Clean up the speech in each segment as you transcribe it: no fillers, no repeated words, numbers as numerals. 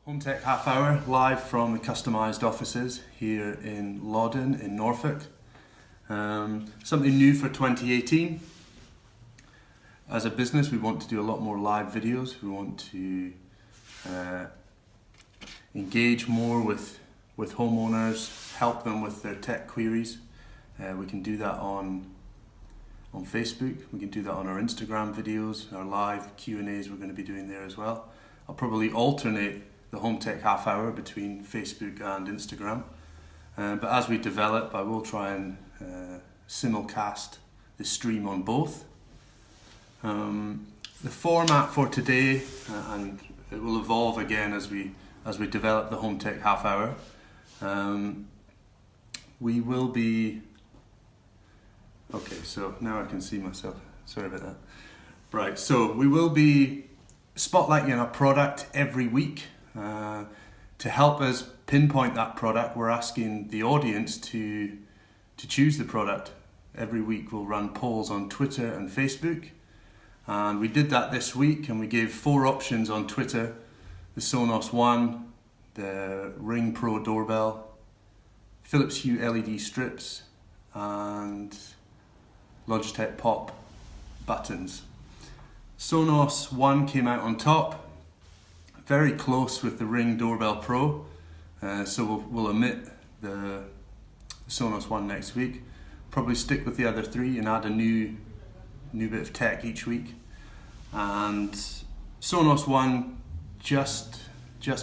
Home Tech Half Hour, live from the Customised offices here in Loddon in Norfolk. Something new for 2018. As a business, we want to do a lot more live videos. We want to engage more with homeowners, help them with their tech queries. We can do that on Facebook, we can do that on our Instagram videos, our live Q&As we're going to be doing there as well. I'll probably alternate the Home Tech Half Hour between Facebook and Instagram. But as we develop, I will try and simulcast the stream on both. The format for today, and it will evolve again as we develop the Home Tech Half Hour. We will be... Okay, so now I can see myself. Sorry about that. Right, so we will be spotlighting a product every week. To help us pinpoint that product, we're asking the audience to choose the product. Every week we'll run polls on Twitter and Facebook. And we did that this week, and we gave 4 options on Twitter: the Sonos One, the Ring Pro doorbell, Philips Hue LED strips, and Logitech Pop buttons. Sonos One came out on top, very close with the Ring Doorbell Pro, so we'll omit the Sonos One next week. Probably stick with the other 3 and add a new bit of tech each week. And Sonos One just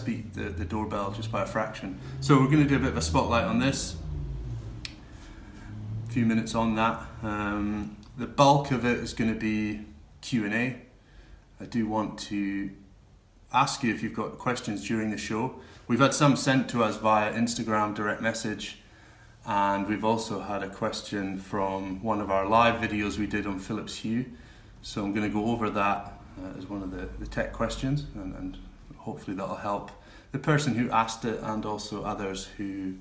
beat the doorbell just by a fraction. So we're going to do a bit of a spotlight on this. A few minutes on that. The bulk of it is going to be Q&A. I do want to ask you if you've got questions during the show. We've had some sent to us via Instagram direct message, and we've also had a question from one of our live videos we did on Philips Hue. So I'm going to go over that as one of the tech questions, and hopefully that'll help the person who asked it and also others who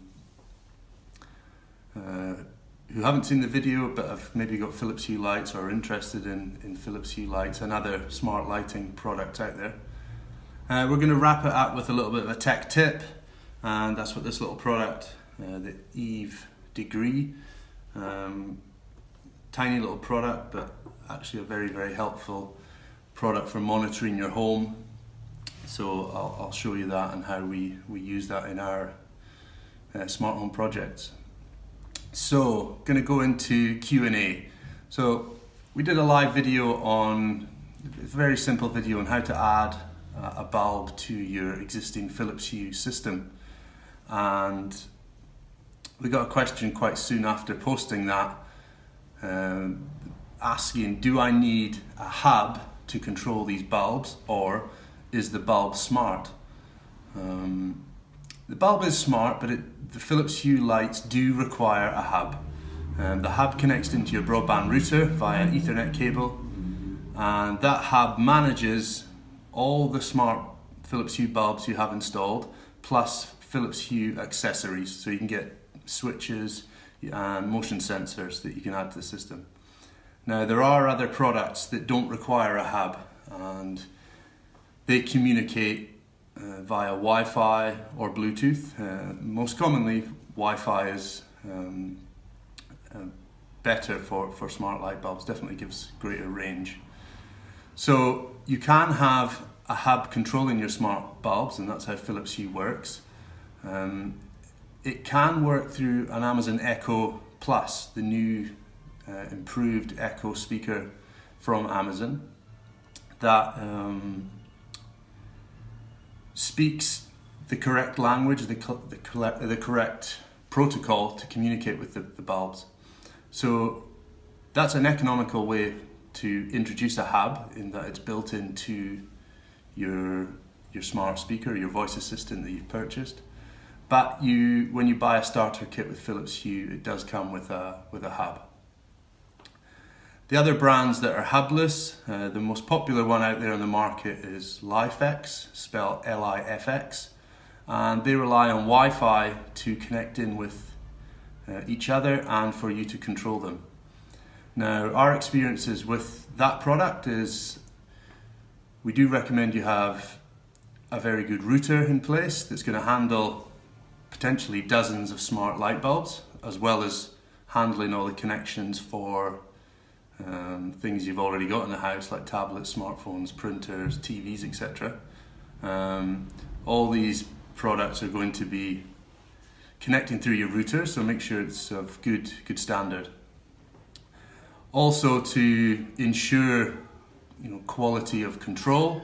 haven't seen the video but have maybe got Philips Hue lights or are interested in Philips Hue lights and other smart lighting products out there. We're going to wrap it up with a little bit of a tech tip, and that's what this little product, the Eve Degree, tiny little product, but actually a very, very helpful product for monitoring your home. So I'll show you that and how we use that in our smart home projects. So, going to go into Q&A. So we did a live video on, a very simple video on how to add a bulb to your existing Philips Hue system, and we got a question quite soon after posting that, asking, do I need a hub to control these bulbs, or is the bulb smart? The bulb is smart, but the Philips Hue lights do require a hub. The hub connects into your broadband router via an Ethernet cable, and that hub manages all the smart Philips Hue bulbs you have installed, plus Philips Hue accessories. So you can get switches and motion sensors that you can add to the system. Now, there are other products that don't require a hub, and they communicate via Wi-Fi or Bluetooth. Most commonly, Wi-Fi is better for smart light bulbs, definitely gives greater range. So you can have a hub controlling your smart bulbs, and that's how Philips Hue works. It can work through an Amazon Echo Plus, the new improved Echo speaker from Amazon that speaks the correct language, the correct protocol to communicate with the bulbs. So that's an economical way to introduce a hub, in that it's built into your smart speaker, your voice assistant that you've purchased. But when you buy a starter kit with Philips Hue, it does come with a hub. The other brands that are hubless, the most popular one out there on the market is Lifx, spelled Lifx, and they rely on Wi-Fi to connect in with each other and for you to control them. Now, our experiences with that product is we do recommend you have a very good router in place that's going to handle potentially dozens of smart light bulbs, as well as handling all the connections for things you've already got in the house, like tablets, smartphones, printers, TVs, etc. All these products are going to be connecting through your router, so make sure it's of good standard. Also, to ensure quality of control,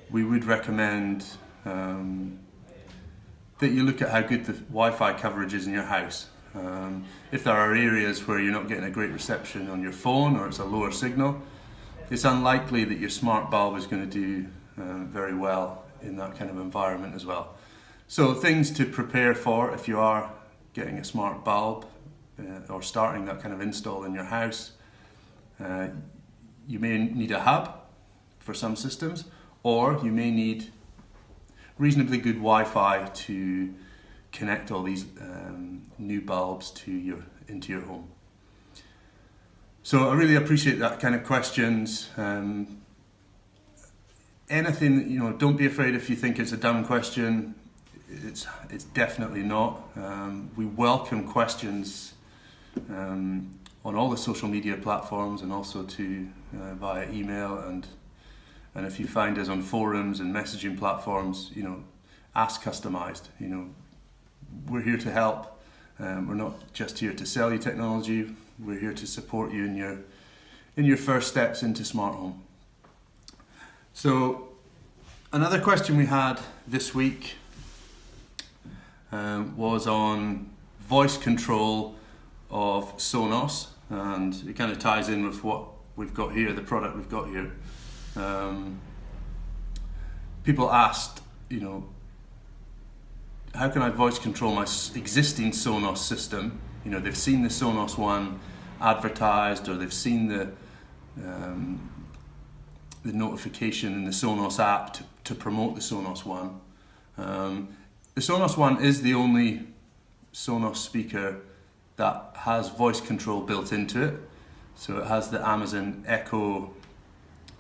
we would recommend that you look at how good the Wi-Fi coverage is in your house. If there are areas where you're not getting a great reception on your phone, or it's a lower signal, it's unlikely that your smart bulb is going to do very well in that kind of environment as well. So things to prepare for if you are getting a smart bulb or starting that kind of install in your house. You may need a hub for some systems, or you may need reasonably good Wi-Fi to connect all these new bulbs into your home. So I really appreciate that kind of questions. Anything, don't be afraid if you think it's a dumb question. It's definitely not. We welcome questions on all the social media platforms, and also via email, and if you find us on forums and messaging platforms, ask Customised. We're here to help. We're not just here to sell you technology. We're here to support you in your first steps into smart home. So another question we had this week was on voice control of Sonos, and it kind of ties in with what we've got here, the product we've got here. People asked, how can I voice control my existing Sonos system? They've seen the Sonos One advertised, or they've seen the notification in the Sonos app to promote the Sonos One. The Sonos One is the only Sonos speaker that has voice control built into it. So it has the Amazon Echo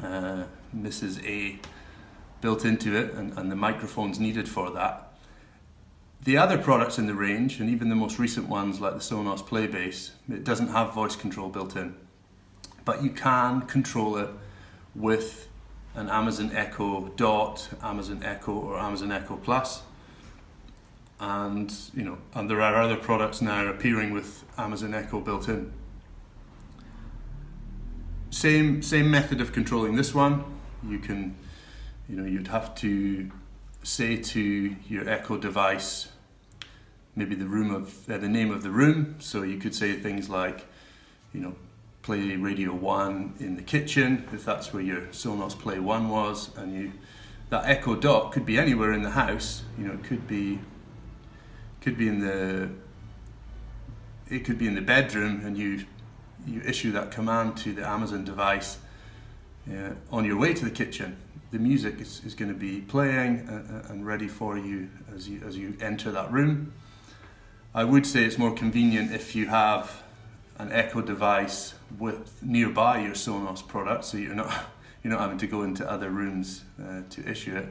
Mrs. A built into it, and the microphones needed for that. The other products in the range, and even the most recent ones like the Sonos Playbase, it doesn't have voice control built in. But you can control it with an Amazon Echo Dot, Amazon Echo, or Amazon Echo Plus. And there are other products now appearing with Amazon Echo built in. Same method of controlling this one. You can, you'd have to say to your Echo device maybe the name of the room. So you could say things like, play Radio 1 in the kitchen, if that's where your Sonos Play 1 was, and that Echo Dot could be anywhere in the house. It could be in the bedroom, and you issue that command to the Amazon device on your way to the kitchen. The music is going to be playing and ready for you as you enter that room. I would say it's more convenient if you have an Echo device with nearby your Sonos product, so you're not having to go into other rooms to issue it.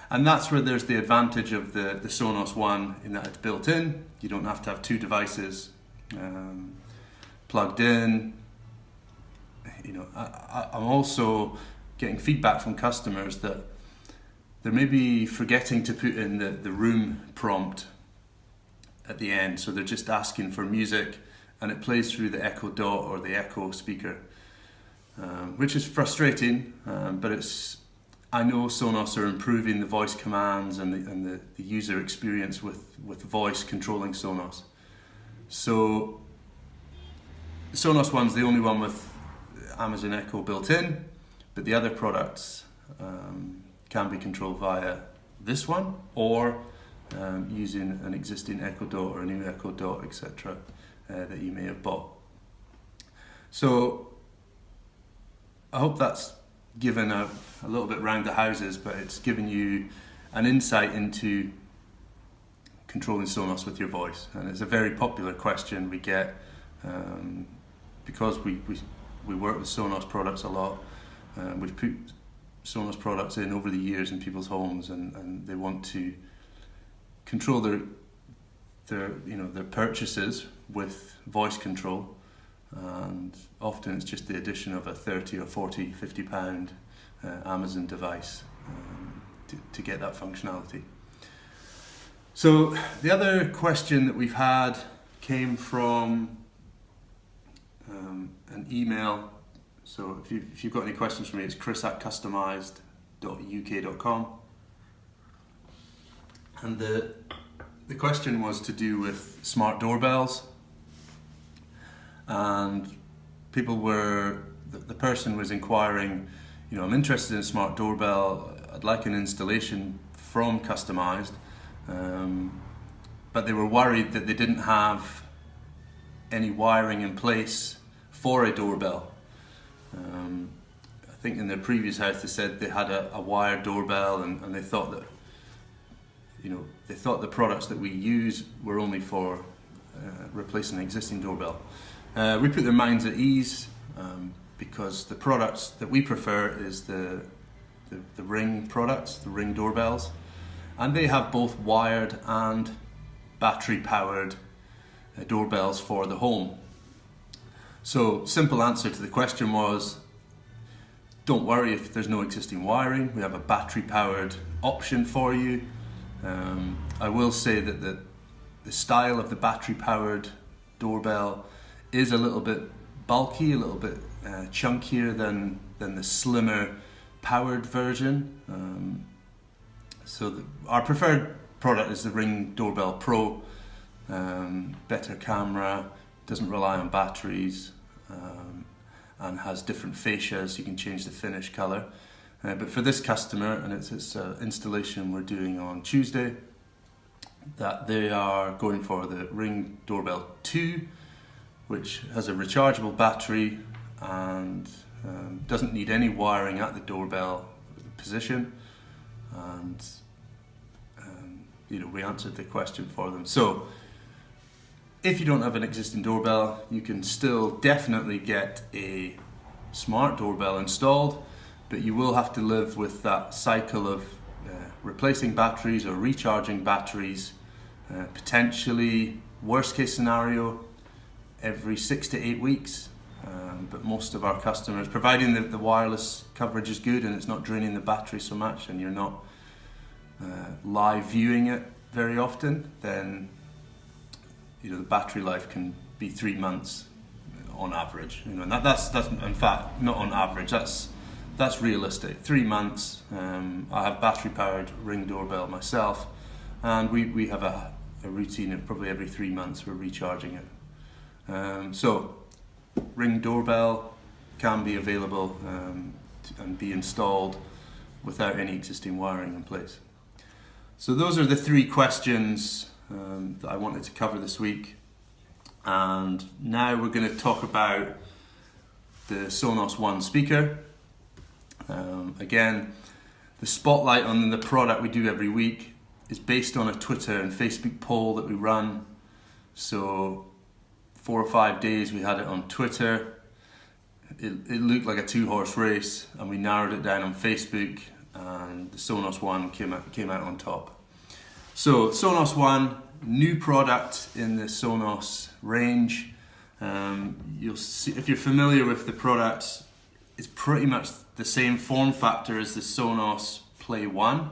And that's where there's the advantage of the Sonos One, in that it's built in. You don't have to have two devices plugged in. I'm also getting feedback from customers that they're maybe forgetting to put in the room prompt at the end, so they're just asking for music and it plays through the Echo Dot or the Echo speaker, which is frustrating, but I know Sonos are improving the voice commands and the user experience with voice controlling Sonos. So the Sonos One's the only one with Amazon Echo built in, but the other products can be controlled via this one, or using an existing Echo Dot or a new Echo Dot, etc. That you may have bought. So I hope that's given a little bit round the houses, but it's given you an insight into controlling Sonos with your voice. And it's a very popular question we get because we work with Sonos products a lot. We've put Sonos products in over the years in people's homes, and they want to control their purchases with voice control, and often it's just the addition of a 30 or 40, 50 pound Amazon device to get that functionality. So the other question that we've had came from an email. So if you've got any questions for me, it's chris@customised.uk.com. And the question was to do with smart doorbells. And the person was inquiring, I'm interested in a smart doorbell, I'd like an installation from Customised, but they were worried that they didn't have any wiring in place for a doorbell. I think in their previous house they said they had a wired doorbell, and they thought that the products that we use were only for replacing an existing doorbell. We put their minds at ease, because the products that we prefer is the Ring products, the Ring doorbells, and they have both wired and battery powered doorbells for the home. So simple answer to the question was, don't worry if there's no existing wiring, we have a battery powered option for you. I will say that the style of the battery powered doorbell is a little bit bulky, a little bit chunkier than the slimmer powered version. So our preferred product is the Ring Doorbell Pro. Better camera, doesn't rely on batteries, and has different fascias. You can change the finish color. But for this customer, and it's installation we're doing on Tuesday, that they are going for the Ring Doorbell 2, which has a rechargeable battery and doesn't need any wiring at the doorbell position. And we answered the question for them. So if you don't have an existing doorbell, you can still definitely get a smart doorbell installed, but you will have to live with that cycle of replacing batteries or recharging batteries, potentially, worst case scenario, every 6 to 8 weeks. But most of our customers, providing that the wireless coverage is good and it's not draining the battery so much and you're not live viewing it very often, then the battery life can be 3 months on average. And that's in fact not on average. That's realistic. 3 months. I have battery powered Ring doorbell myself, and we have a routine of probably every 3 months we're recharging it. So Ring doorbell can be available and be installed without any existing wiring in place. So those are the 3 questions that I wanted to cover this week. And now we're going to talk about the Sonos One speaker. Again, the spotlight on the product we do every week is based on a Twitter and Facebook poll that we run. So 4 or 5 days we had it on Twitter. It looked like a 2-horse race, and we narrowed it down on Facebook, and the Sonos One came out on top. So Sonos One, new product in the Sonos range. You'll see, if you're familiar with the product, it's pretty much the same form factor as the Sonos Play One,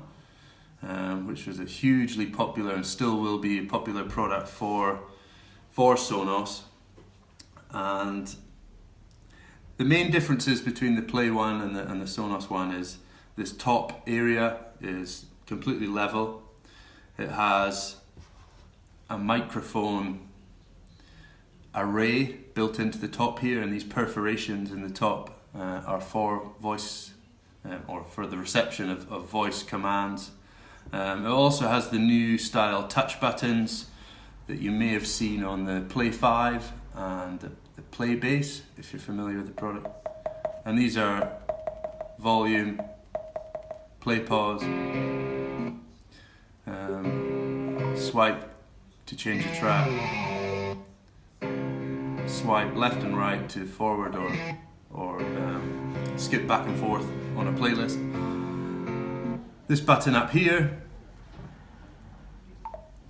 which was a hugely popular and still will be a popular product for Sonos. And the main differences between the Play One and the Sonos One is this top area is completely level. It has a microphone array built into the top here, and these perforations in the top are for voice or for the reception of voice commands. It also has the new style touch buttons that you may have seen on the Play 5 and the Play Base, if you're familiar with the product. And these are volume, play pause, swipe to change a track, swipe left and right to forward or skip back and forth. on a playlist. This button up here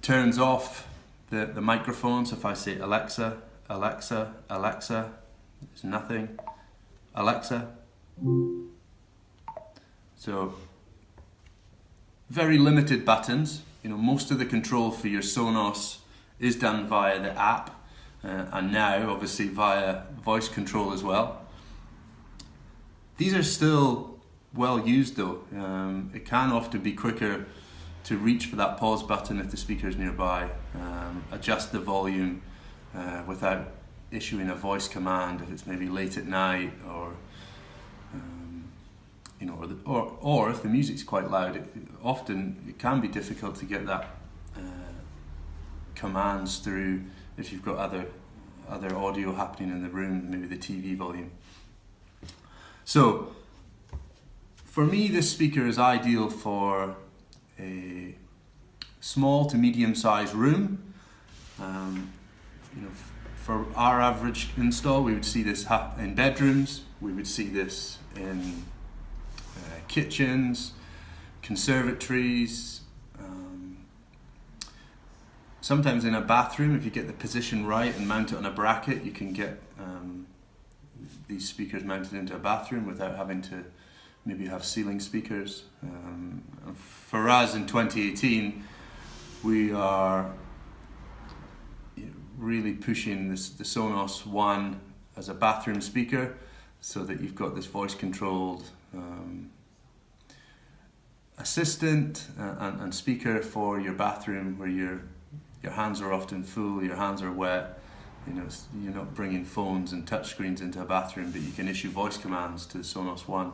turns off the microphone. So if I say Alexa, Alexa, Alexa, there's nothing. Alexa. So very limited buttons. You know, most of the control for your Sonos is done via the app, and now obviously via voice control as well. These are still well used though. It can often be quicker to reach for that pause button if the speaker is nearby, adjust the volume without issuing a voice command if it's maybe late at night, or you know, or if the music's quite loud. Often it can be difficult to get that commands through if you've got other audio happening in the room, maybe the TV volume. So for me, this speaker is ideal for a small to medium-sized room. You know, for our average install, we would see this in bedrooms. We would see this in kitchens, conservatories. Sometimes in a bathroom, if you get the position right and mount it on a bracket, you can get these speakers mounted into a bathroom without having to maybe have ceiling speakers. For us in 2018, we are really pushing the Sonos One as a bathroom speaker, so that you've got this voice controlled assistant and speaker for your bathroom, where your hands are often full, your hands are wet. You know, you're not bringing phones and touchscreens into a bathroom, but you can issue voice commands to the Sonos One.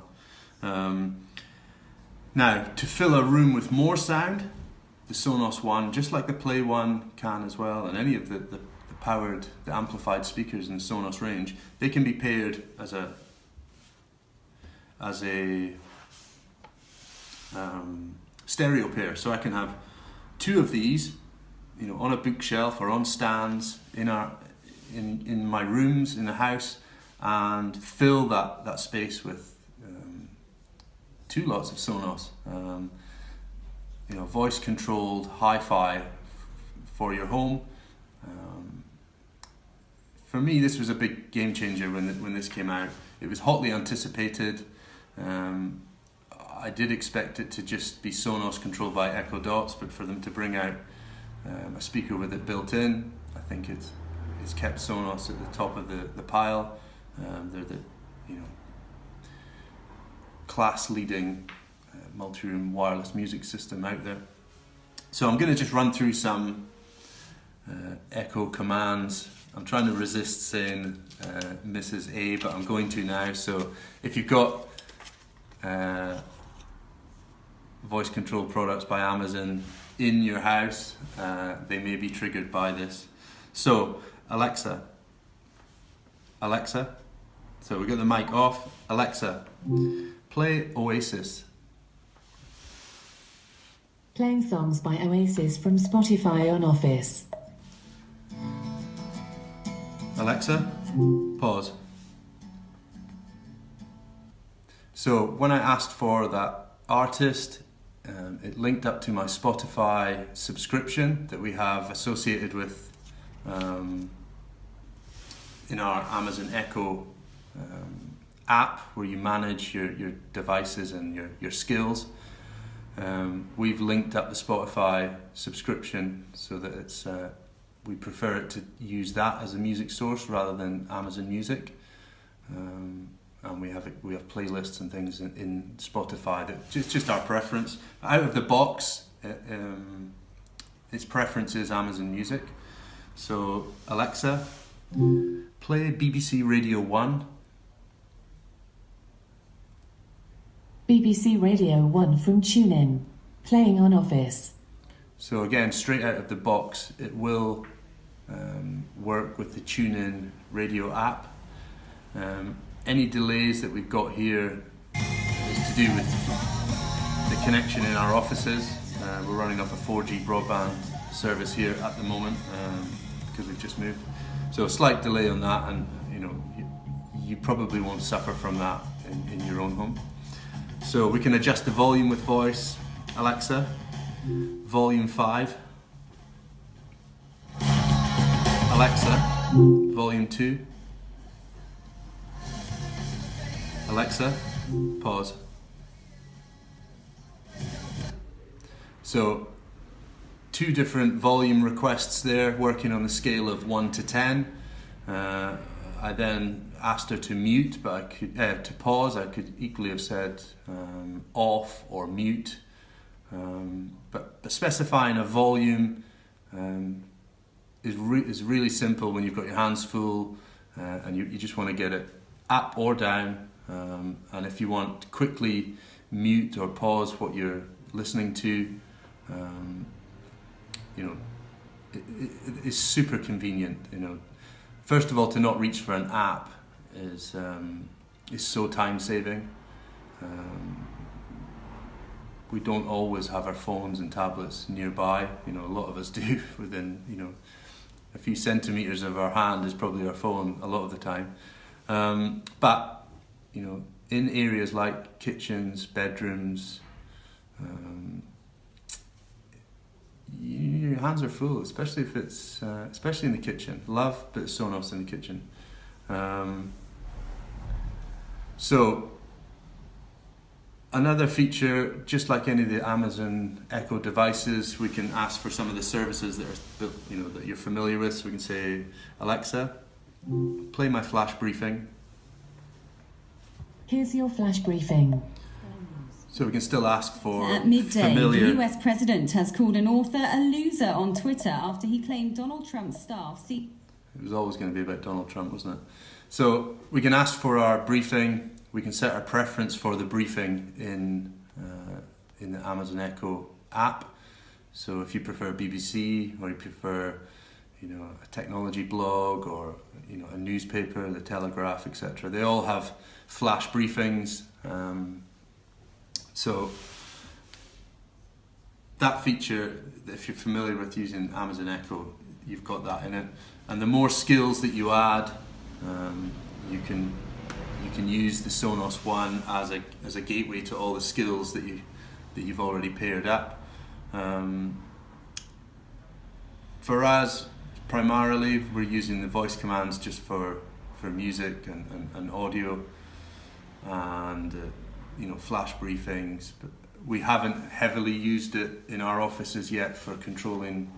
Now, to fill a room with more sound, the Sonos One, just like the Play One can as well, and any of the powered, the amplified speakers in the Sonos range, they can be paired as a stereo pair. So I can have two of these, you know, on a bookshelf or on stands in my rooms in the house, and fill that space with two lots of Sonos. You know, voice controlled hi-fi for your home. For me, this was a big game changer when this came out. It was hotly anticipated. I did expect it to just be Sonos controlled by Echo Dots, but for them to bring out a speaker with it built in, I think it's kept Sonos at the top of the pile. They're the class-leading multi-room wireless music system out there. So I'm going to just run through some Echo commands. I'm trying to resist saying Mrs. A, but I'm going to now. So if you've got voice control products by Amazon in your house, they may be triggered by this. So Alexa, Alexa. So we got the mic off. Alexa, play Oasis. Playing songs by Oasis from Spotify on Office. Alexa, pause. So when I asked for that artist, it linked up to my Spotify subscription that we have associated with in our Amazon Echo app, where you manage your devices and your skills. We've linked up the Spotify subscription so that it's we prefer it to use that as a music source rather than Amazon Music. And we have playlists and things in Spotify that it's just our preference. Out of the box, its preference is Amazon Music. So Alexa, play BBC Radio 1. BBC Radio 1 from TuneIn, playing on Office. So again, straight out of the box, it will work with the TuneIn radio app. Any delays that we've got here is to do with the connection in our offices. We're running off a 4G broadband service here at the moment because we've just moved. So a slight delay on that, and you probably won't suffer from that in your own home. So we can adjust the volume with voice. Alexa, volume 5. Alexa, volume 2. Alexa, pause. So 2 different volume requests there, working on the scale of 1 to 10. I then asked her to mute, but I could to pause. I could equally have said off or mute, but specifying a volume is really simple when you've got your hands full and you just want to get it up or down. And if you want to quickly mute or pause what you're listening to, it's super convenient. First of all, to not reach for an app is so time saving. We don't always have our phones and tablets nearby. A lot of us do. Within a few centimeters of our hand is probably our phone a lot of the time. But in areas like kitchens, bedrooms, your hands are full, especially if it's especially in the kitchen. Love a bit of Sonos in the kitchen. So another feature, just like any of the Amazon Echo devices, we can ask for some of the services that are that you're familiar with. So we can say, Alexa, play my flash briefing. Here's your flash briefing. So we can still ask for At midday, familiar... the US president has called an author a loser on Twitter after he claimed Donald Trump's staff see. It was always going to be about Donald Trump, wasn't it? So we can ask for our briefing. We can set our preference for the briefing in the Amazon Echo app. So if you prefer BBC, or you prefer a technology blog, or a newspaper, the Telegraph, etc., they all have flash briefings. So that feature, if you're familiar with using Amazon Echo, you've got that in it. And the more skills that you add, you can use the Sonos One as a gateway to all the skills that you've already paired up. For us, primarily, we're using the voice commands just for music and audio, and flash briefings. But we haven't heavily used it in our offices yet for controlling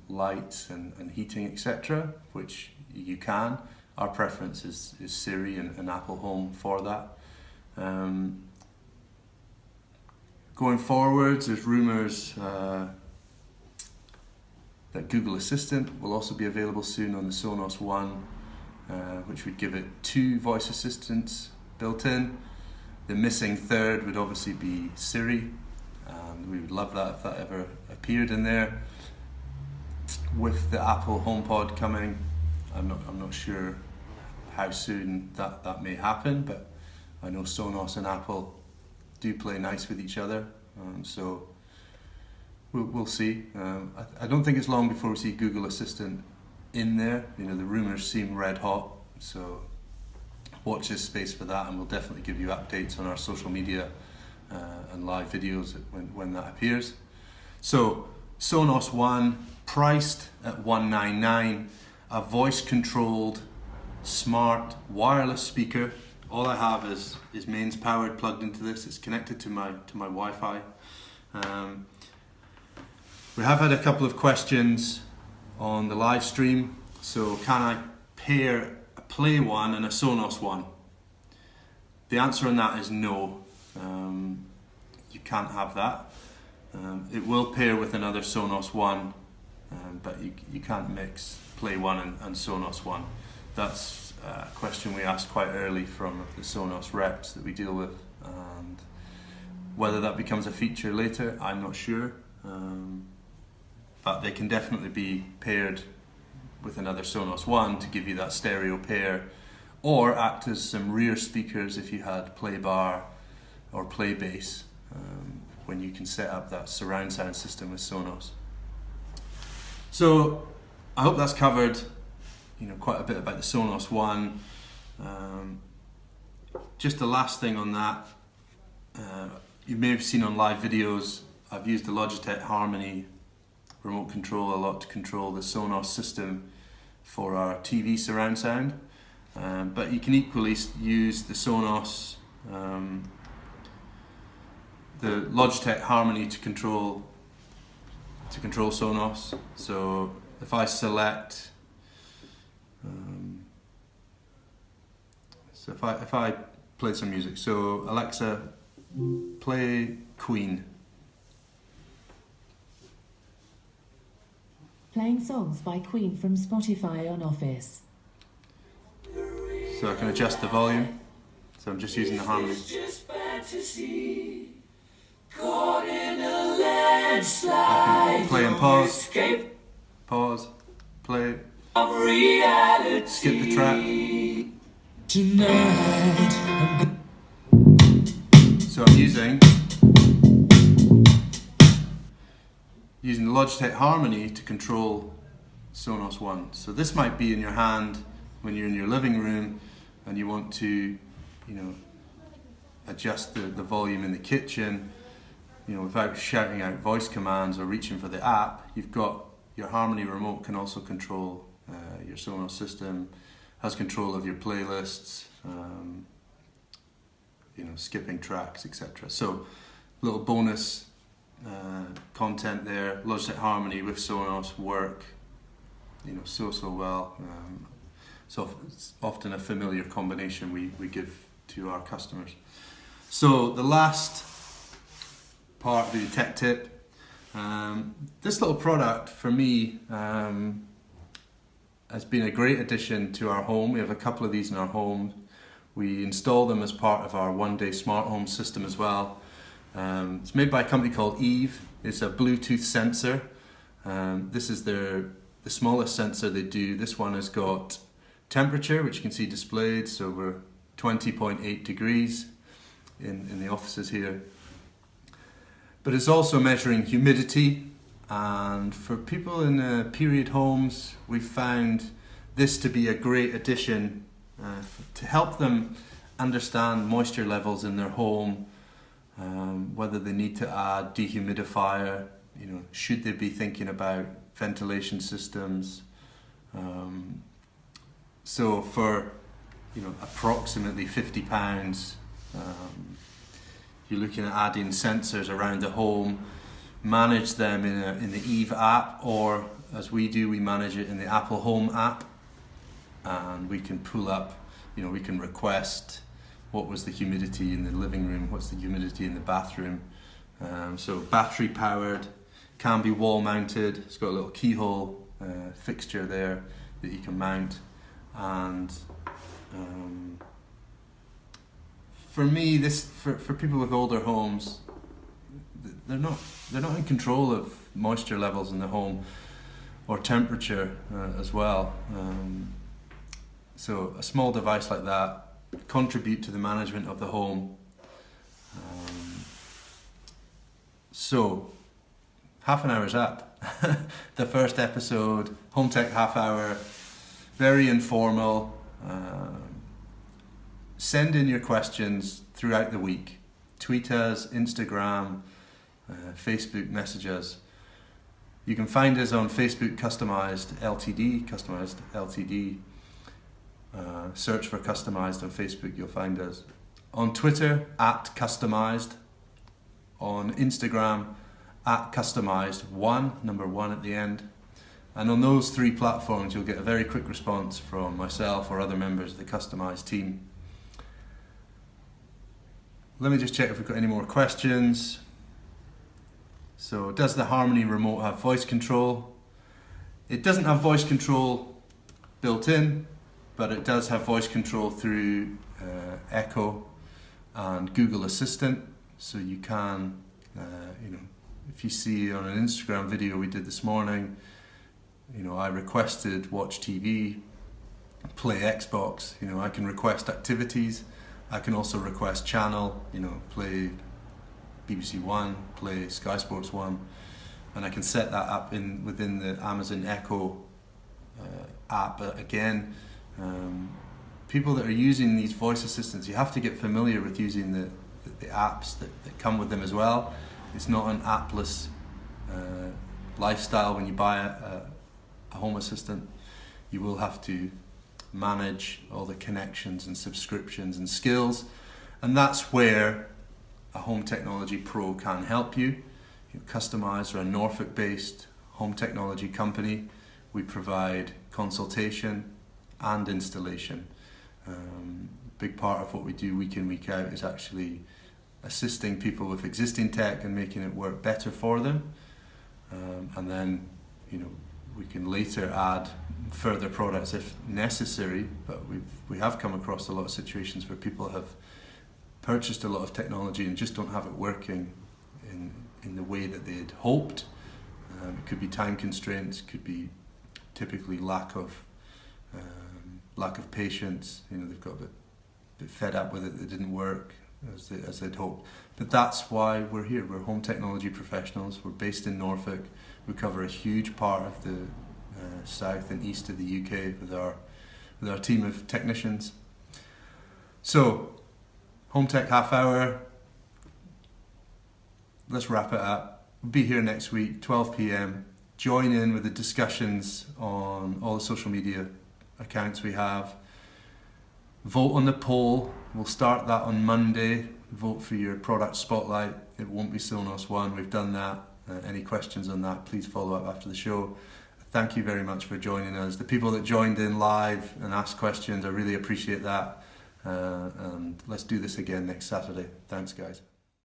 lights and heating, etc., which you can. Our preference is Siri and Apple Home for that. Going forwards, there's rumours that Google Assistant will also be available soon on the Sonos One, which would give it 2 voice assistants built in. The missing third would obviously be Siri, and we would love that if that ever appeared in there. With the Apple HomePod coming, I'm not sure how soon that may happen, but I know Sonos and Apple do play nice with each other, so we'll see. I don't think it's long before we see Google Assistant in there. The rumours seem red hot, so watch this space for that, and we'll definitely give you updates on our social media and live videos when that appears. So Sonos One, priced at $199, a voice controlled smart wireless speaker. All I have is mains powered, plugged into this. It's connected to my Wi-Fi. We have had a couple of questions on the live stream. So can I pair a Play One and a Sonos One? The answer on that is no. You can't have that. It will pair with another Sonos One, but you can't mix Play One and Sonos One. That's a question we asked quite early from the Sonos reps that we deal with, and whether that becomes a feature later, I'm not sure. But they can definitely be paired with another Sonos One to give you that stereo pair, or act as some rear speakers if you had Play Bar or Play Bass, when you can set up that surround sound system with Sonos. So I hope that's covered quite a bit about the Sonos One. Just the last thing on that, you may have seen on live videos, I've used the Logitech Harmony remote control a lot to control the Sonos system for our TV surround sound. But you can equally use the Sonos, the Logitech Harmony to control Sonos. So if I select, if I play some music, so Alexa, play Queen. Playing songs by Queen from Spotify on Office. So I can adjust the volume. So I'm just using the harmony. I can play and pause, play, skip the track. So I'm using the Logitech Harmony to control Sonos One. So this might be in your hand when you're in your living room and you want to, adjust the volume in the kitchen, without shouting out voice commands or reaching for the app. You've got your Harmony remote can also control your Sonos system, has control of your playlists, skipping tracks, etc. So, little bonus content there. Logitech Harmony with Sonos work, so well. So it's often a familiar combination we give to our customers. So the last part of the tech tip, this little product for me has been a great addition to our home. We have a couple of these in our home. We install them as part of our one-day smart home system as well. It's made by a company called Eve. It's a Bluetooth sensor. This is the smallest sensor they do. This one has got temperature, which you can see displayed. So we're 20.8 degrees in the offices here. But it's also measuring humidity. And for people in period homes, we've found this to be a great addition to help them understand moisture levels in their home, whether they need to add dehumidifier, should they be thinking about ventilation systems. So for approximately £50, you're looking at adding sensors around the home, manage them in the Eve app, or as we do, we manage it in the Apple Home app, and we can pull up, we can request what was the humidity in the living room, what's the humidity in the bathroom. So battery powered, can be wall mounted. It's got a little keyhole fixture there that you can mount, and for me, this for people with older homes, they're not in control of moisture levels in the home or temperature as well. So a small device like that contribute to the management of the home. So half an hour's up. The first episode, Home Tech Half Hour, very informal. Send in your questions throughout the week. Tweet us, Instagram, Facebook, message us. You can find us on Facebook, Customised Ltd. Search for Customised on Facebook, you'll find us. On Twitter, @Customised. On Instagram, @Customised1, number 1 at the end. And on those 3 platforms, you'll get a very quick response from myself or other members of the Customised team. Let me just check if we've got any more questions. So, does the Harmony remote have voice control? It doesn't have voice control built in, but it does have voice control through Echo and Google Assistant. So you can, if you see on an Instagram video we did this morning, I requested watch TV, play Xbox. I can request activities. I can also request channel, play BBC One, play Sky Sports One, and I can set that up within the Amazon Echo app. Again, people that are using these voice assistants, you have to get familiar with using the apps that come with them as well. It's not an appless lifestyle when you buy a home assistant. You will have to manage all the connections and subscriptions and skills, and that's where a home technology pro can help you. Customised are a Norfolk-based home technology company. We provide consultation and installation. Big part of what we do week in, week out is actually assisting people with existing tech and making it work better for them. And then, we can later add further products if necessary, but we have come across a lot of situations where people have purchased a lot of technology and just don't have it working in the way that they had hoped. It could be time constraints, could be typically lack of patience. They've got a bit fed up with it. It didn't work as they'd hoped. But that's why we're here. We're home technology professionals. We're based in Norfolk. We cover a huge part of the south and east of the UK with our team of technicians. So, Home Tech Half Hour. Let's wrap it up. We'll be here next week, 12 p.m. Join in with the discussions on all the social media accounts we have. Vote on the poll. We'll start that on Monday. Vote for your product spotlight. It won't be Sonos One. We've done that. Any questions on that, please follow up after the show. Thank you very much for joining us. The people that joined in live and asked questions, I really appreciate that. And let's do this again next Saturday. Thanks, guys.